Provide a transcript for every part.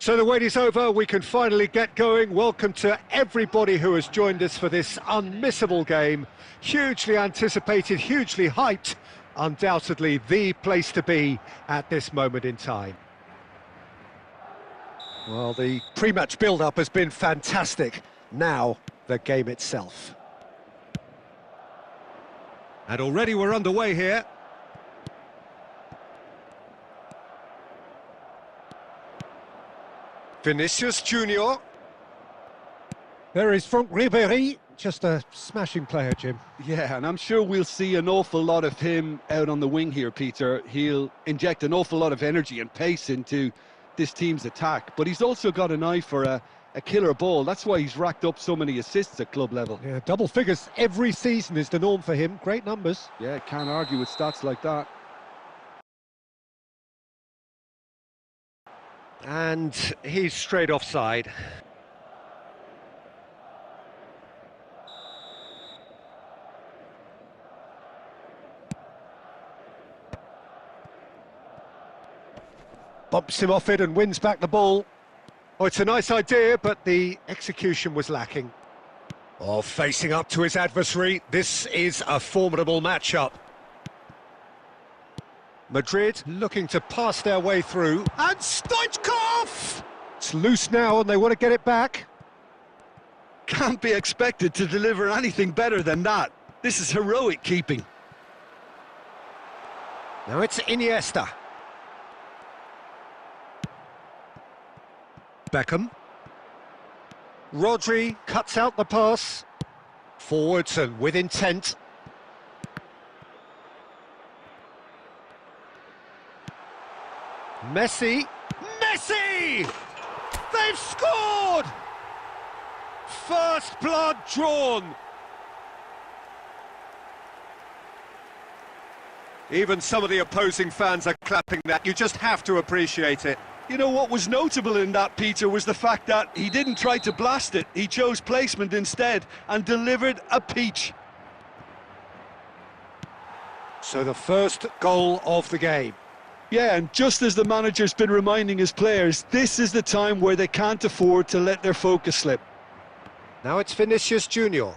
So the wait is over, we can finally get going. Welcome to everybody who has joined us for this unmissable game. Hugely anticipated, hugely hyped, undoubtedly the place to be at this moment in time. Well, the pre-match build-up has been fantastic. Now, the game itself. And already we're underway here. Vinicius Junior. There is Franck Ribéry, just a smashing player, Jim. Yeah, and I'm sure we'll see an awful lot of him out on the wing here, Peter. He'll inject an awful lot of energy and pace into this team's attack, but he's also got an eye for a killer ball. That's why he's racked up so many assists at club level. Yeah, double figures every season is the norm for him. Great numbers. Yeah, can't argue with stats like that. And he's straight offside. Bumps him off it and wins back the ball. Oh, it's a nice idea, but the execution was lacking. Oh, facing up to his adversary. This is a formidable matchup. Madrid looking to pass their way through. And Stoichkov! It's loose now and they want to get it back. Can't be expected to deliver anything better than that. This is heroic keeping. Now it's Iniesta. Beckham. Rodri cuts out the pass. Forwards and with intent. Messi! They've scored! First blood drawn! Even some of the opposing fans are clapping that. You just have to appreciate it. You know what was notable in that, Peter, was the fact that he didn't try to blast it. He chose placement instead and delivered a peach. So the first goal of the game. Yeah, and just as the manager's been reminding his players, this is the time where they can't afford to let their focus slip. Now it's Vinicius Junior.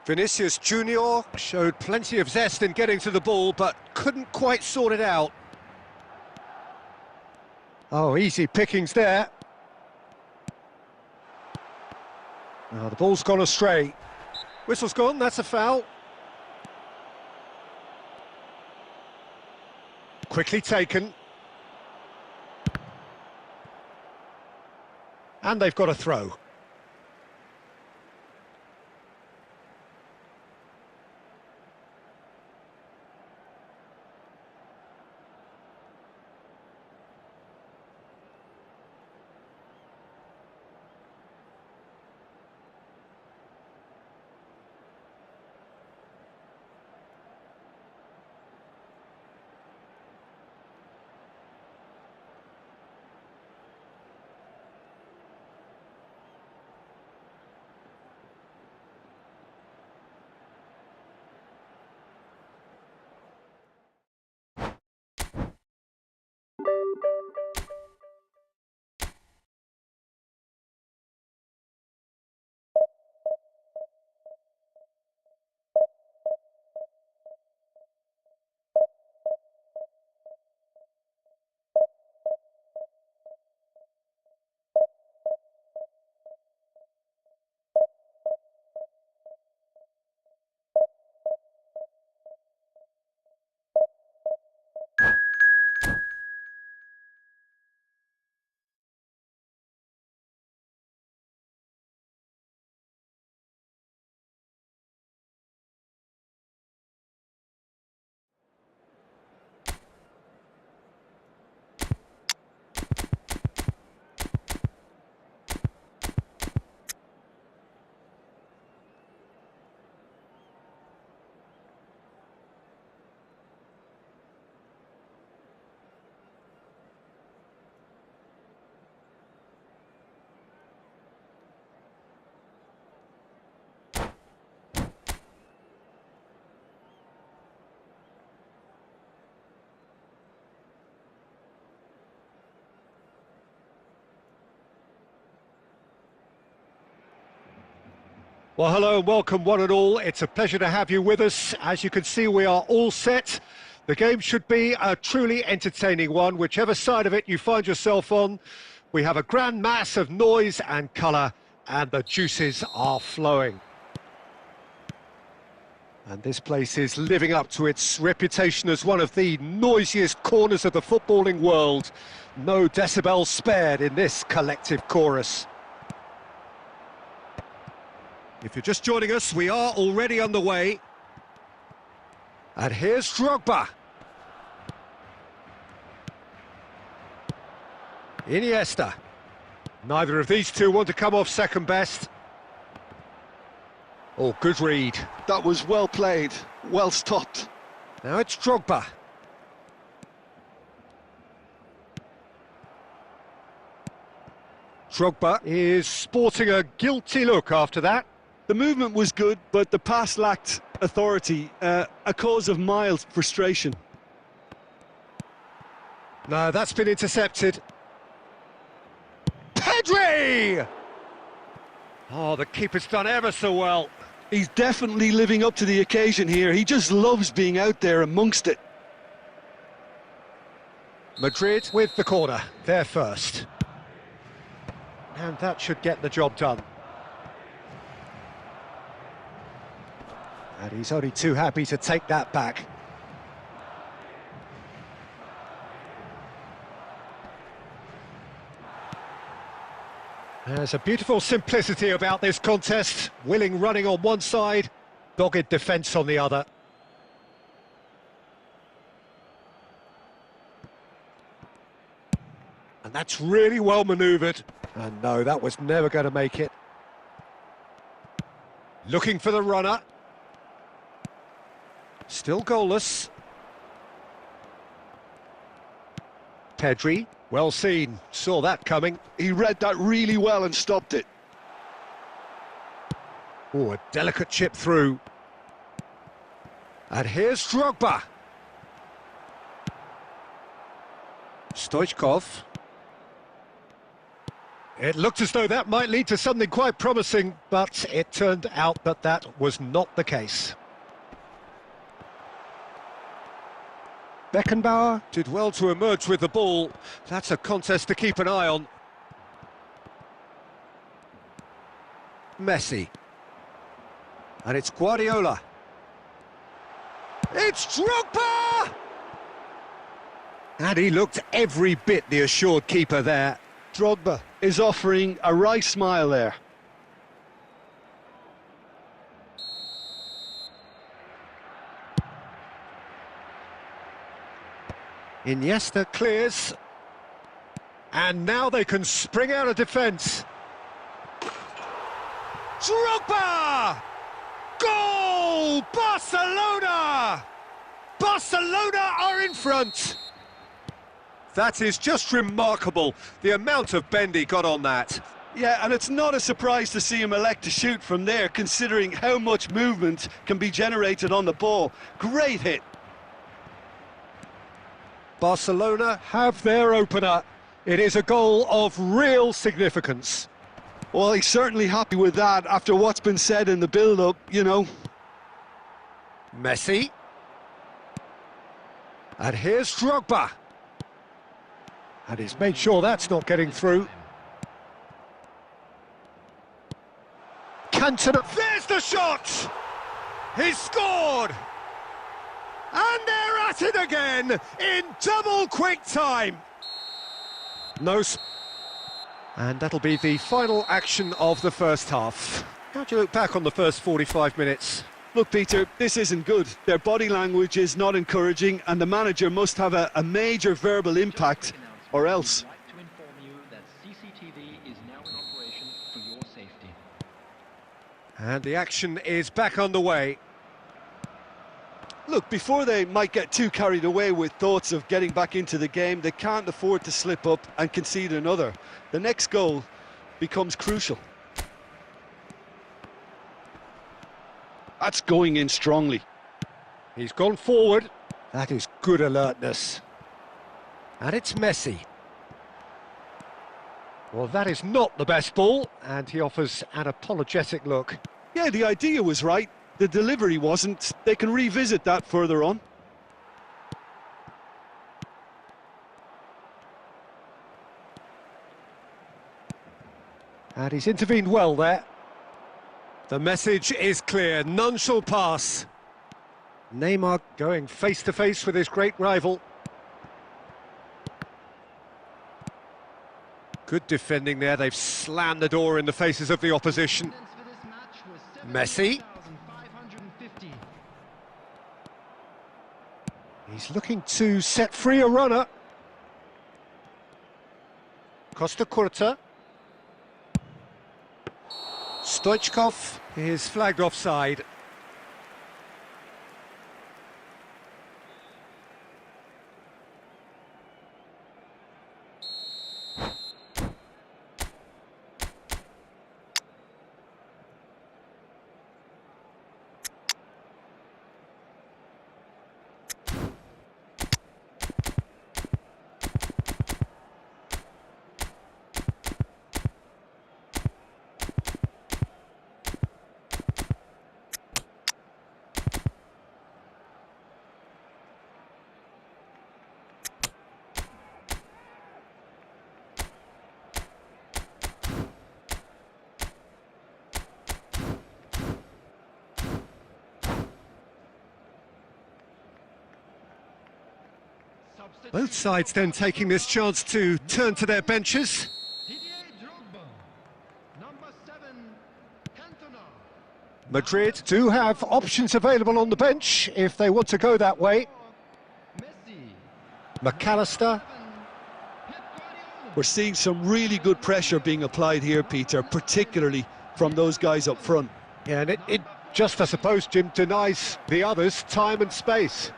Vinicius Junior showed plenty of zest in getting to the ball, but couldn't quite sort it out. Oh, easy pickings there. Now the ball's gone astray. Whistle's gone, that's a foul. Quickly taken. And they've got a throw. Well, hello and welcome one and all. It's a pleasure to have you with us. As you can see, we are all set. The game should be a truly entertaining one, whichever side of it you find yourself on. We have a grand mass of noise and colour, and the juices are flowing. And this place is living up to its reputation as one of the noisiest corners of the footballing world. No decibels spared in this collective chorus. If you're just joining us, we are already underway. And here's Drogba. Iniesta. Neither of these two want to come off second best. Oh, good read. That was well played, well stopped. Now it's Drogba. Drogba is sporting a guilty look after that. The movement was good, but the pass lacked authority, a cause of mild frustration. No, that's been intercepted. Pedri! Oh, the keeper's done ever so well. He's definitely living up to the occasion here. He just loves being out there amongst it. Madrid with the corner, they're first. And that should get the job done. And he's only too happy to take that back. There's a beautiful simplicity about this contest. Willing running on one side, dogged defence on the other. And that's really well manoeuvred. And no, that was never going to make it. Looking for the runner. Still goalless. Pedri, well seen, saw that coming. He read that really well and stopped it. Oh, a delicate chip through. And here's Drogba. Stoichkov. It looked as though that might lead to something quite promising, but it turned out that that was not the case. Beckenbauer did well to emerge with the ball. That's a contest to keep an eye on. Messi. And it's Guardiola. It's Drogba! And he looked every bit the assured keeper there. Drogba is offering a wry smile there. Iniesta clears. And now they can spring out of defence. Drogba! Goal! Barcelona! Barcelona are in front! That is just remarkable, the amount of bend he got on that. Yeah, and it's not a surprise to see him elect to shoot from there, considering how much movement can be generated on the ball. Great hit. Barcelona have their opener. It is a goal of real significance. Well, he's certainly happy with that after what's been said in the build-up, you know. Messi. And here's Drogba. And he's made sure that's not getting through. Cantona. There's the shot! He's scored! And they're at it again in double quick time. No. And that'll be the final action of the first half. How do you look back on the first 45 minutes? Look, Peter, this isn't good. Their body language is not encouraging, and the manager must have a major verbal impact, or else. And the action is back underway. Look, before they might get too carried away with thoughts of getting back into the game, they can't afford to slip up and concede another. The next goal becomes crucial. That's going in strongly. He's gone forward. That is good alertness. And it's Messi. Well, that is not the best ball, and he offers an apologetic look. Yeah, the idea was right. The delivery wasn't. They can revisit that further on. And he's intervened well there. The message is clear, none shall pass. Neymar going face-to-face with his great rival. Good defending there, they've slammed the door in the faces of the opposition. Messi. He's looking to set free a runner. Costa Curta. Stoichkov is flagged offside. Both sides then taking this chance to turn to their benches. Madrid do have options available on the bench if they want to go that way. McAllister. We're seeing some really good pressure being applied here, Peter, particularly from those guys up front. Yeah, and it just, I suppose, Jim, denies the others time and space.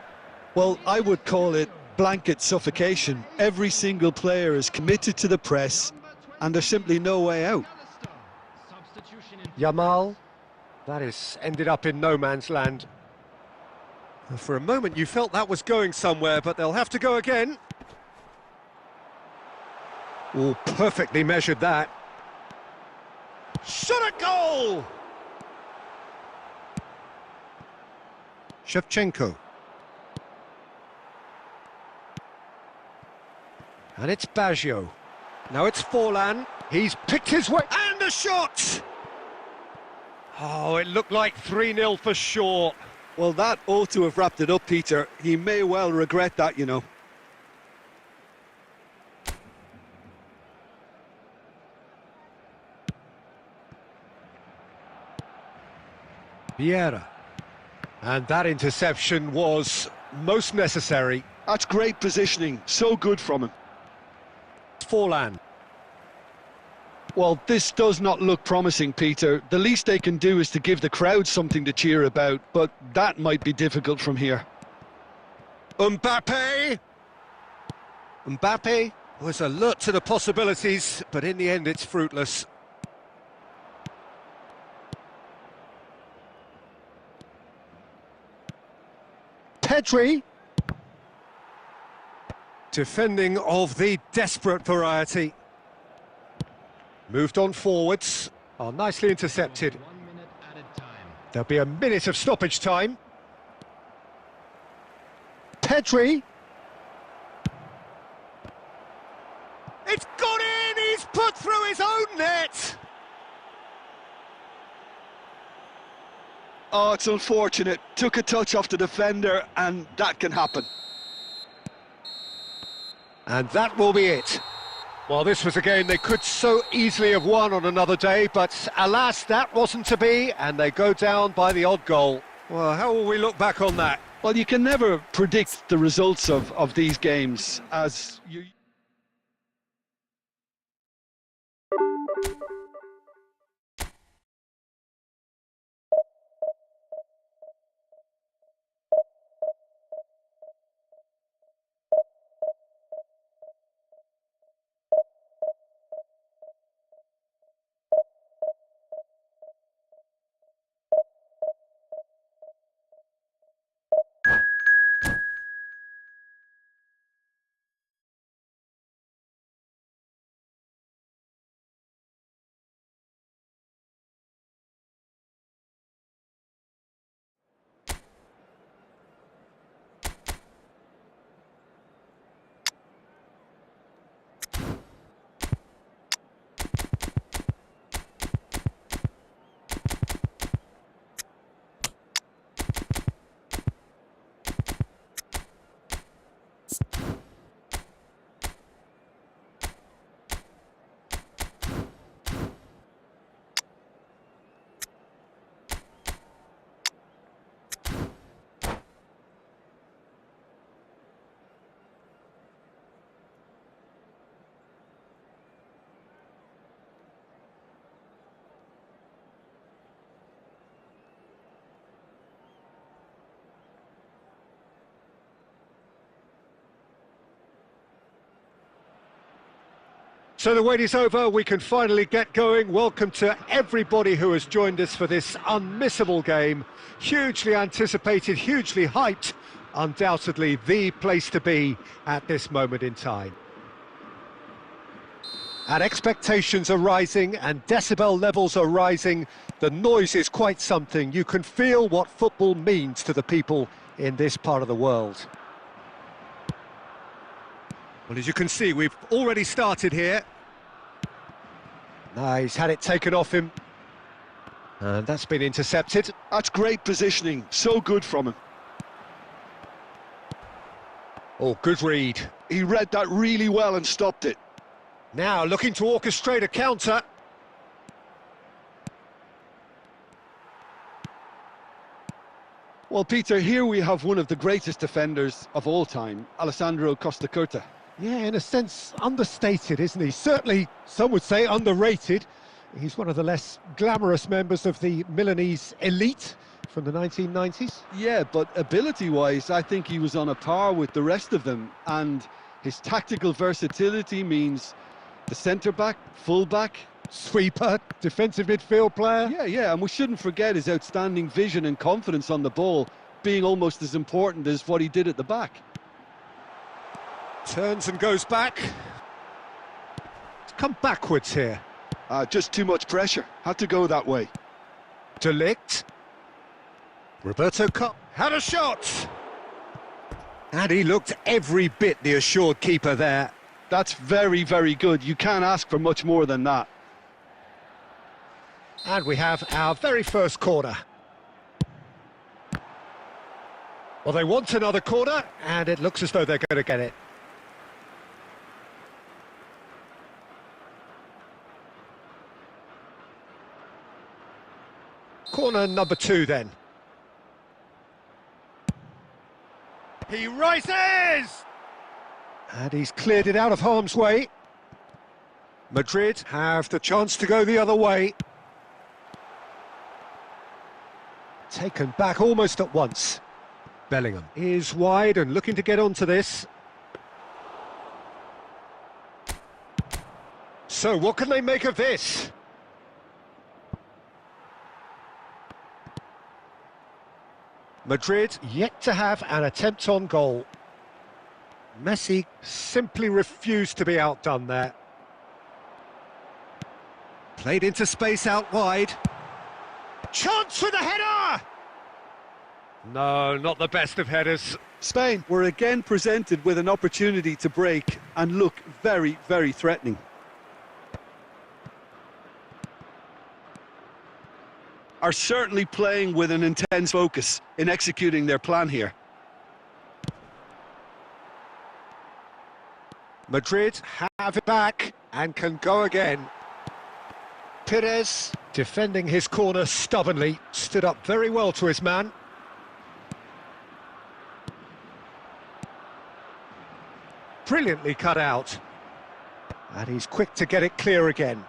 Well, I would call it blanket suffocation. Every single player is committed to the press, and there's simply no way out. Yamal, that has ended up in no man's land. For a moment you felt that was going somewhere, but they'll have to go again. Oh, perfectly measured that. Shot at goal! Shevchenko. And it's Baggio. Now it's Forlan. He's picked his way. And a shot! Oh, it looked like 3-0 for sure. Well, that ought to have wrapped it up, Peter. He may well regret that, you know. Vieira. And that interception was most necessary. That's great positioning. So good from him. Forlan. Well, this does not look promising, Peter. The least they can do is to give the crowd something to cheer about, but that might be difficult from here. Mbappe was alert to the possibilities, but in the end it's fruitless. Pedri. Defending of the desperate variety. Moved on forwards. Oh, nicely intercepted. 1 minute added time. There'll be a minute of stoppage time. Pedri. It's gone in! He's put through his own net! Oh, it's unfortunate. Took a touch off the defender, and that can happen. And that will be it. Well, this was a game they could so easily have won on another day, but alas, that wasn't to be, and they go down by the odd goal. Well, how will we look back on that? Well, you can never predict the results of these games, as you... So the wait is over, we can finally get going. Welcome to everybody who has joined us for this unmissable game. Hugely anticipated, hugely hyped, undoubtedly the place to be at this moment in time. And expectations are rising and decibel levels are rising. The noise is quite something. You can feel what football means to the people in this part of the world. Well, as you can see, we've already started here. No, he's had it taken off him. And that's been intercepted. That's great positioning, so good from him. Oh, good read. He read that really well and stopped it. Now looking to orchestrate a counter. Well, Peter, here we have one of the greatest defenders of all time, Alessandro Costacurta. Yeah, in a sense, understated, isn't he? Certainly, some would say underrated. He's one of the less glamorous members of the Milanese elite from the 1990s. Yeah, but ability-wise, I think he was on a par with the rest of them. And his tactical versatility means the centre-back, full-back, Sweeper, defensive midfield player. Yeah, and we shouldn't forget his outstanding vision and confidence on the ball being almost as important as what he did at the back. Turns and goes back. It's come backwards here. Just too much pressure. Had to go that way. De Ligt. Roberto Kopp had a shot. And he looked every bit the assured keeper there. That's very, very good. You can't ask for much more than that. And we have our very first corner. Well, they want another corner, and it looks as though they're going to get it. Corner number 2 then. He rises! And he's cleared it out of harm's way. Madrid have the chance to go the other way. Taken back almost at once. Bellingham is wide and looking to get onto this. So what can they make of this? Madrid yet to have an attempt on goal. Messi simply refused to be outdone there. Played into space out wide. Chance with a header! No, not the best of headers. Spain were again presented with an opportunity to break and look very, very threatening. Are certainly playing with an intense focus in executing their plan here. Madrid have it back and can go again. Pires, defending his corner stubbornly, stood up very well to his man. Brilliantly cut out. And he's quick to get it clear again.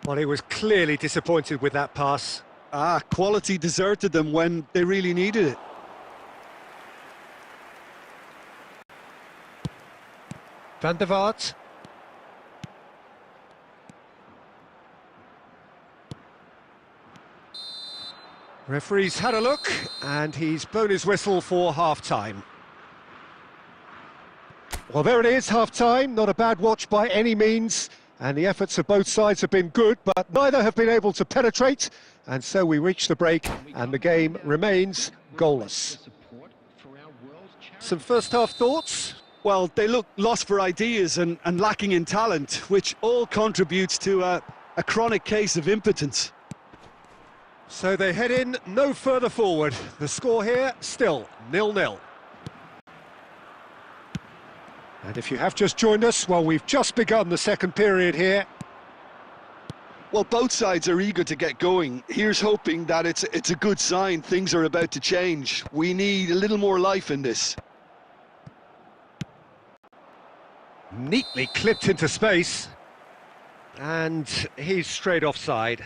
Well, he was clearly disappointed with that pass. Quality deserted them when they really needed it. Van der Vaart. Referee's had a look, and he's blown his whistle for half-time. Well, there it is, half-time. Not a bad watch by any means, and the efforts of both sides have been good, but neither have been able to penetrate, and so we reach the break, and the game remains goalless. Some first-half thoughts? Well, they look lost for ideas and lacking in talent, which all contributes to a chronic case of impotence. So they head in no further forward. The score here, still 0-0. And if you have just joined us, well, we've just begun the second period here. Well, both sides are eager to get going. Here's hoping that it's a good sign. Things are about to change. We need a little more life in this. Neatly clipped into space. And he's straight offside.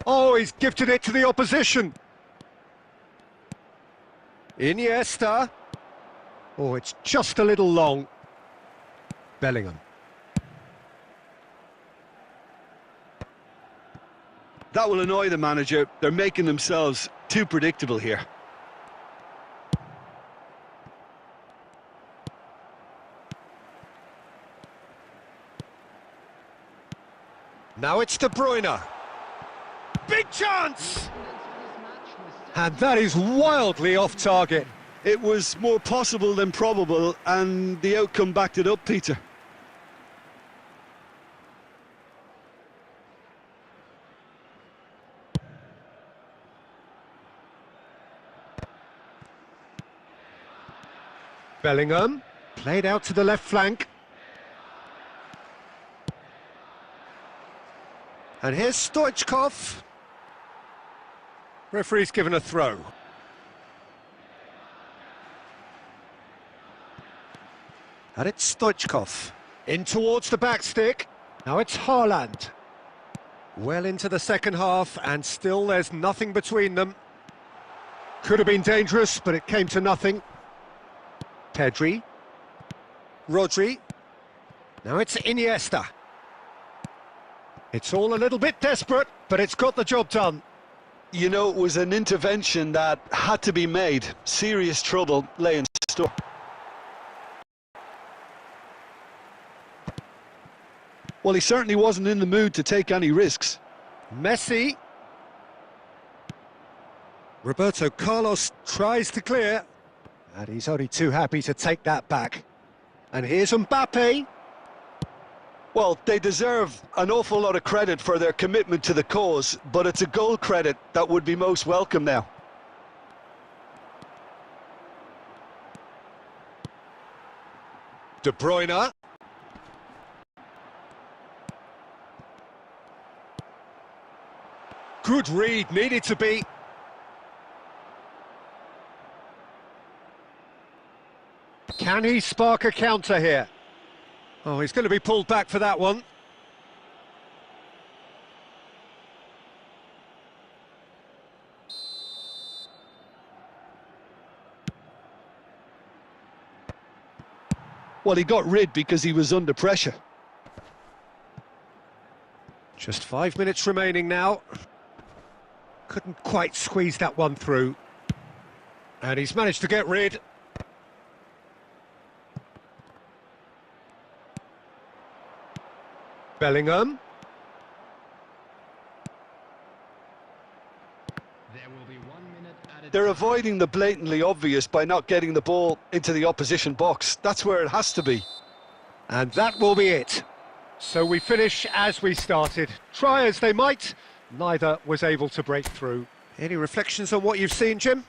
Oh, he's gifted it to the opposition. Iniesta. Oh, it's just a little long. Bellingham. That will annoy the manager. They're making themselves too predictable here. Now it's De Bruyne. Big chance! And that is wildly off target. It was more possible than probable, and the outcome backed it up, Peter. Bellingham, played out to the left flank. And here's Stoichkov. Referee's given a throw. And it's Stoichkov. In towards the back stick. Now it's Haaland. Well into the second half, and still there's nothing between them. Could have been dangerous, but it came to nothing. Pedri. Rodri. Now it's Iniesta. It's all a little bit desperate, but it's got the job done. You know, it was an intervention that had to be made. Serious trouble lay in store. Well, he certainly wasn't in the mood to take any risks. Messi. Roberto Carlos tries to clear. And he's only too happy to take that back. And here's Mbappe. Well, they deserve an awful lot of credit for their commitment to the cause, but it's a goal credit that would be most welcome now. De Bruyne. Good read, needed to be. Can he spark a counter here? Oh, he's going to be pulled back for that one. Well, he got rid because he was under pressure. Just 5 minutes remaining now. Couldn't quite squeeze that one through. And he's managed to get rid. Bellingham. They're avoiding the blatantly obvious by not getting the ball into the opposition box. That's where it has to be. And that will be it. So we finish as we started. Try as they might, neither was able to break through. Any reflections on what you've seen, Jim?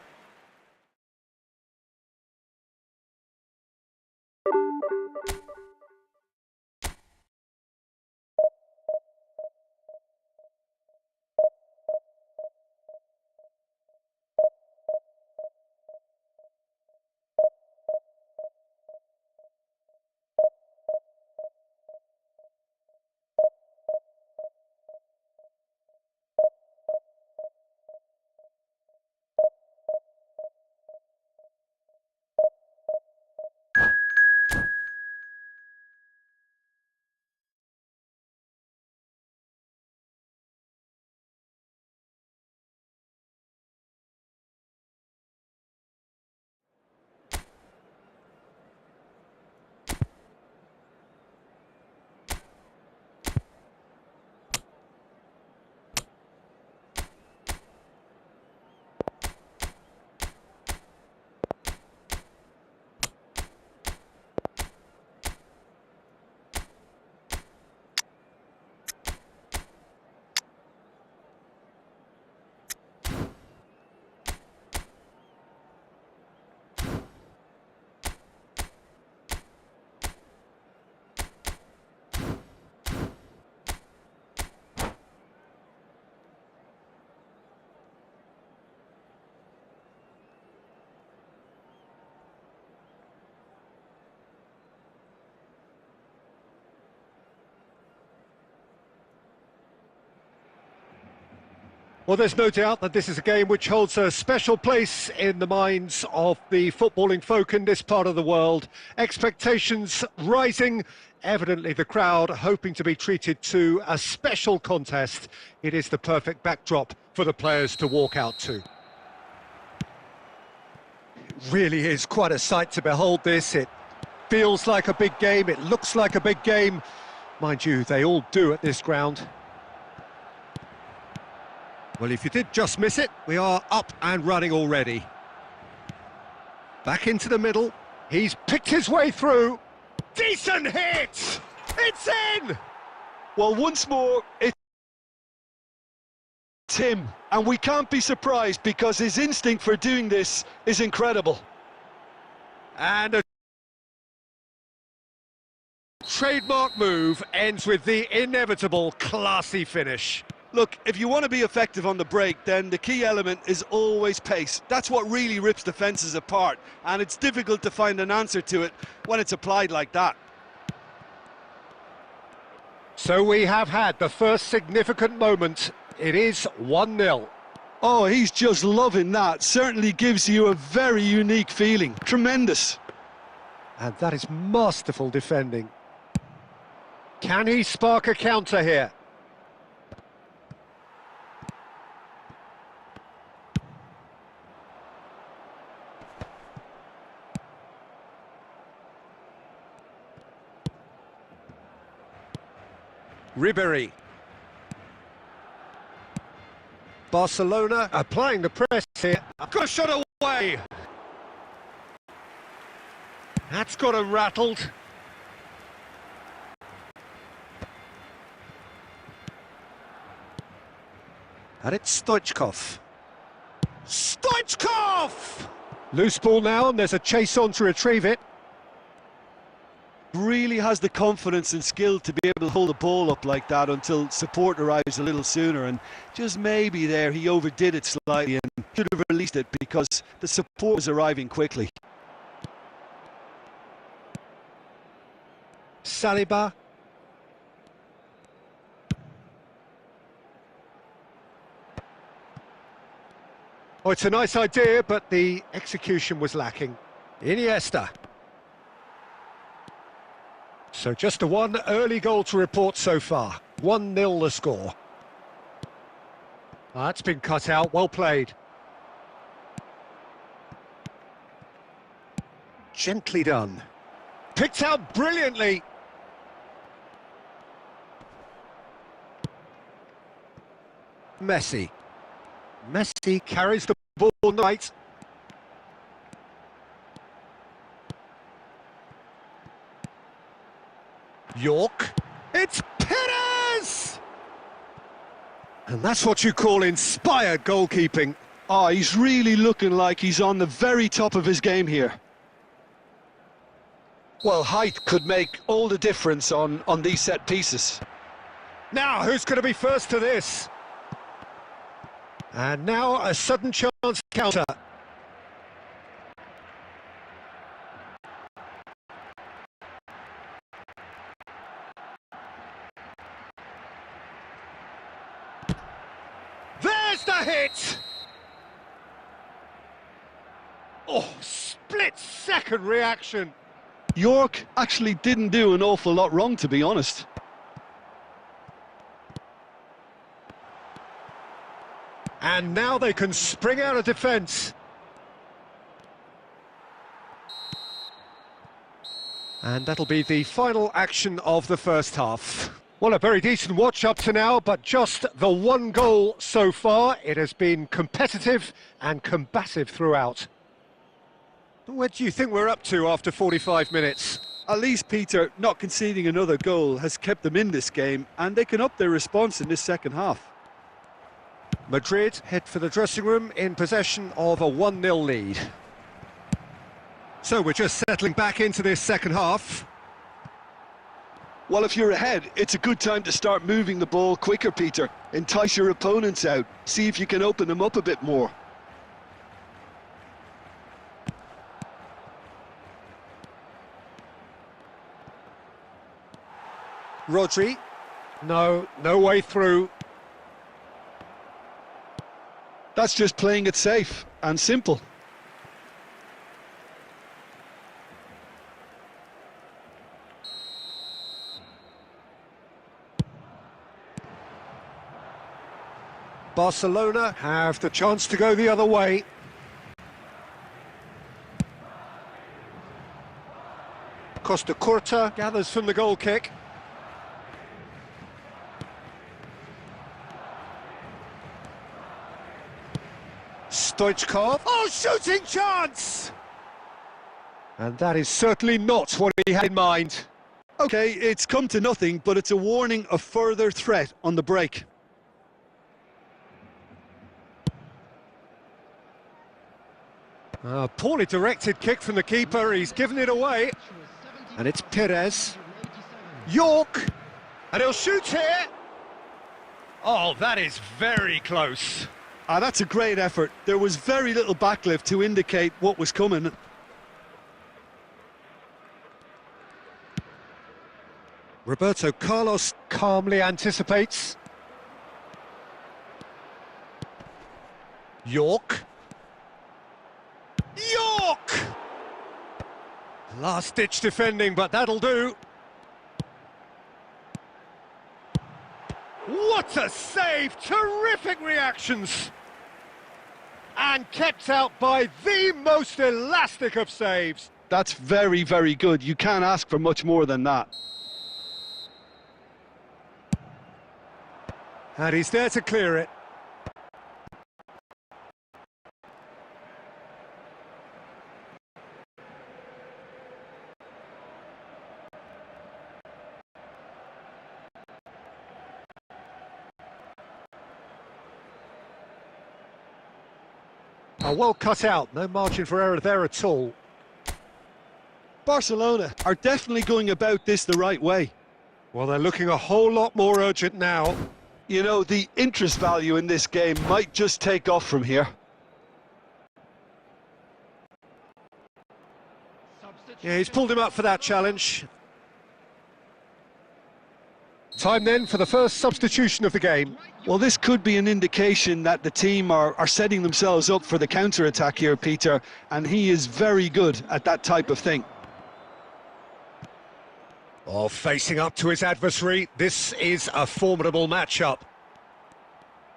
Well, there's no doubt that this is a game which holds a special place in the minds of the footballing folk in this part of the world. Expectations rising, evidently the crowd hoping to be treated to a special contest. It is the perfect backdrop for the players to walk out to. It really is quite a sight to behold this. It feels like a big game, it looks like a big game. Mind you, they all do at this ground. Well, if you did just miss it, we are up and running already. Back into the middle. He's picked his way through. Decent hit! It's in! Well, once more, it's him. And we can't be surprised because his instinct for doing this is incredible. And a trademark move ends with the inevitable classy finish. Look, if you want to be effective on the break, then the key element is always pace. That's what really rips defences apart, and it's difficult to find an answer to it when it's applied like that. So we have had the first significant moment. It is 1-0. Oh, he's just loving that. Certainly gives you a very unique feeling. Tremendous. And that is masterful defending. Can he spark a counter here? Ribery. Barcelona applying the press here. Good shot away. That's got him rattled. And it's Stoichkov. Stoichkov! Loose ball now, and there's a chase on to retrieve it. Really has the confidence and skill to be able to hold the ball up like that until support arrives a little sooner, and just maybe there he overdid it slightly and should have released it because the support was arriving quickly. Saliba. Oh, it's a nice idea, but the execution was lacking. Iniesta. So just a one early goal to report so far. 1-0 the score. That's been cut out, well played. Gently done. Picked out brilliantly. Messi. Messi carries the ball right. York. It's Perez! And that's what you call inspired goalkeeping. Oh, he's really looking like he's on the very top of his game here. Well, height could make all the difference on these set pieces. Now, who's going to be first to this? And now a sudden chance counter. There's the hit! Oh, split-second reaction. York actually didn't do an awful lot wrong, to be honest. And now they can spring out of defence. And that'll be the final action of the first half. Well, a very decent watch up to now, but just the one goal so far. It has been competitive and combative throughout. Where do you think we're up to after 45 minutes? At least, Peter, not conceding another goal has kept them in this game, and they can up their response in this second half. Madrid head for the dressing room in possession of a 1-0 lead. So we're just settling back into this second half. Well, if you're ahead, it's a good time to start moving the ball quicker, Peter. Entice your opponents out. See if you can open them up a bit more. Rodri. No way through. That's just playing it safe and simple. Barcelona have the chance to go the other way. Costa Curta gathers from the goal kick. Stoichkov. Oh, shooting chance! And that is certainly not what he had in mind. Okay, it's come to nothing, but it's a warning of further threat on the break. A poorly directed kick from the keeper, he's given it away. And it's Perez. York! And he'll shoot here! Oh, that is very close. That's a great effort. There was very little backlift to indicate what was coming. Roberto Carlos calmly anticipates. York. York! Last-ditch defending, but that'll do. What a save! Terrific reactions! And kept out by the most elastic of saves. That's very, very good. You can't ask for much more than that. And he's there to clear it. Oh, well cut out, no margin for error there at all. Barcelona are definitely going about this the right way. Well, they're looking a whole lot more urgent now. You know, the interest value in this game might just take off from here. Yeah, he's pulled him up for that challenge. Time then for the first substitution of the game. Well, this could be an indication that the team are setting themselves up for the counter-attack here, Peter, and he is very good at that type of thing. Oh, facing up to his adversary, this is a formidable matchup.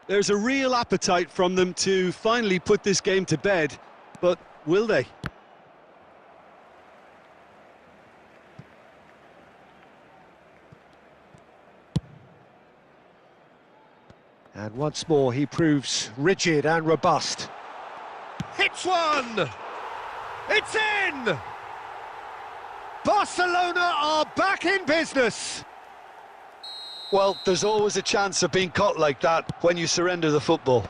There's a real appetite from them to finally put this game to bed, but will they? And once more he proves rigid and robust. Hits one! It's in! Barcelona are back in business! Well, there's always a chance of being caught like that when you surrender the football.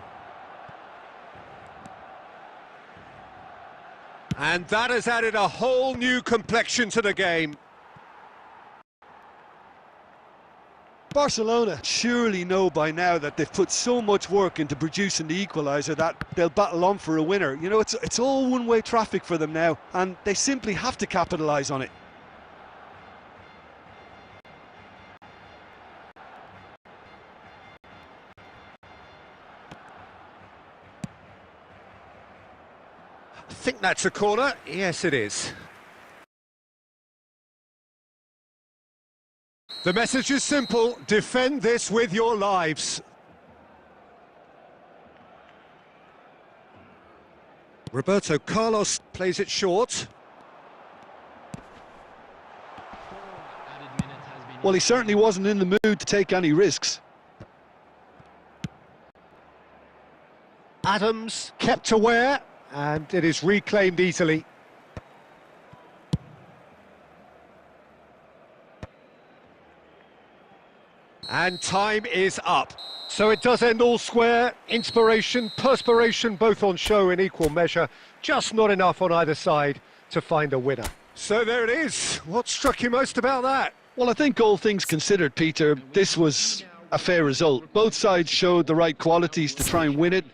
And that has added a whole new complexion to the game. Barcelona surely know by now that they've put so much work into producing the equaliser that they'll battle on for a winner. You know, it's all one-way traffic for them now, and they simply have to capitalise on it. I think that's a corner. Yes, it is. The message is simple, defend this with your lives. Roberto Carlos plays it short. Well, he certainly wasn't in the mood to take any risks. Adams kept aware, and it is reclaimed easily. And time is up. So it does end all square. Inspiration, perspiration, both on show in equal measure. Just not enough on either side to find a winner. So there it is. What struck you most about that? Well, I think all things considered, Peter, this was a fair result. Both sides showed the right qualities to try and win it.